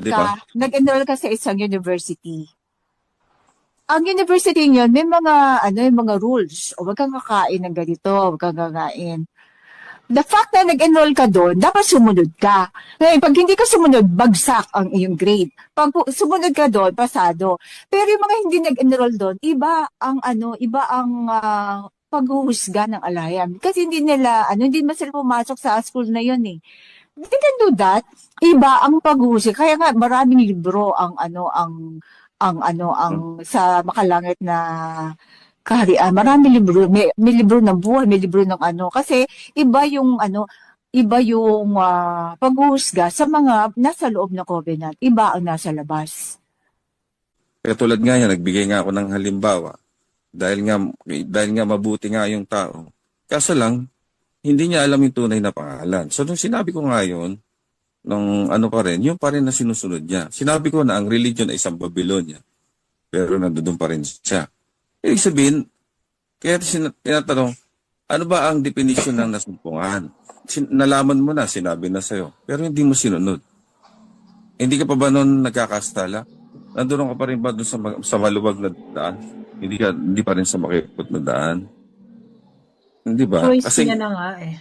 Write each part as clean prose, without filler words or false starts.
nag-enroll di ba? ka, nag-enroll ka sa isang university. Ang university niyon may mga ano, yung mga rules. O wag kang kakain ng ganito, wag kang kakain. The fact na nag-enroll ka doon, dapat sumunod ka. Ngayon, pag hindi ka sumunod, bagsak ang iyong grade. Pag sumunod ka doon, pasado. Pero yung mga hindi nag-enroll doon, iba ang ano, iba ang paghuhusga ng alayan. Kasi hindi nila, ano, hindi man sila pumasok sa school na yun eh. They can do that. Iba ang paghuhusga. Kaya nga, maraming libro ang ano, ang Hmm? sa makalangit na kaharian. Marami libro, may libro ng buhay, may libro ng ano. Kasi iba yung ano, iba yung paghuhusga sa mga nasa loob ng covenant. Iba ang nasa labas. Kaya tulad nga yan, nagbigay nga ako ng halimbawa. Dahil nga mabuti nga yung tao. Kaso lang, hindi niya alam yung tunay na pangalan. So, nung sinabi ko nga yun, nung ano pa rin, yun pa rin na sinusunod niya. Sinabi ko na ang religion ay isang Babylonia. Pero nandoon pa rin siya. Ibig sabihin, kaya tinatanong, ano ba ang definition ng nasumpungan? Nalaman mo na, sinabi na sa'yo. Pero hindi mo sinunod. Hindi ka pa ba noon nagkakastala? Nandun ka pa rin ba doon sa maluwag na daan? Hindi pa rin sa makipot na daan? Hindi ba? Choice Kasi, niya na nga eh.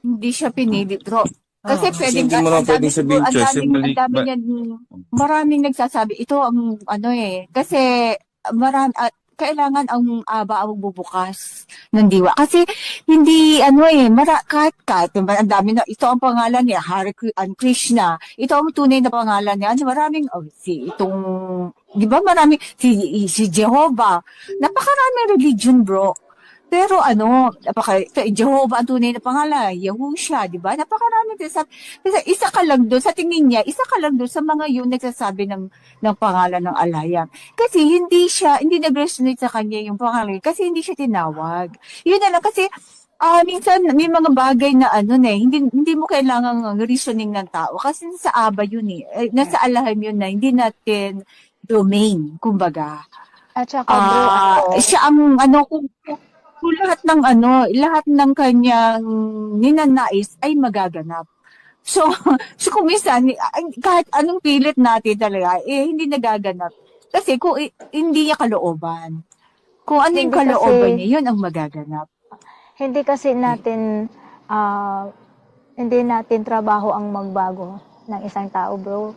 Hindi siya pinili, bro. Kasi Oo. kasi pwedeng, hindi mo ang lang dami pwedeng siguro, sabihin, choice. ang dami niyan, maraming nagsasabi, ito ang ano eh, kasi kailangan ang aba ang bubukas ng diwa. Kasi hindi ano eh, kahit ang dami na, ito ang pangalan niya, ang Krishna, ito ang tunay na pangalan niya. Ano, maraming, di ba maraming, si Jehovah, napakaraming religion bro. Pero ano, Jehovah ang tunay na pangalan, Yahusha, di ba? Napakarami din kasi isa ka lang doon, sa tingin niya, isa ka lang doon sa mga yun nagsasabi ng pangalan ng alayan. Kasi hindi nag-resonate sa kanya yung pangalan, kasi hindi siya tinawag. Yun na lang, kasi minsan may mga bagay na ano na hindi mo kailangan reasoning ng tao, kasi nasa aba yun eh, nasa alahim yun na, hindi natin domain, kumbaga. At saka bro, Siya ang ano, kung lahat ng kanyang ninanais ay magaganap. So, kung minsan, kahit anong pilit natin talaga, hindi nagaganap. Kasi kung hindi niya kalooban. Kung ano yung hindi kalooban kasi niya, yun ang magaganap. hindi kasi natin hindi natin trabaho ang magbago ng isang tao, bro.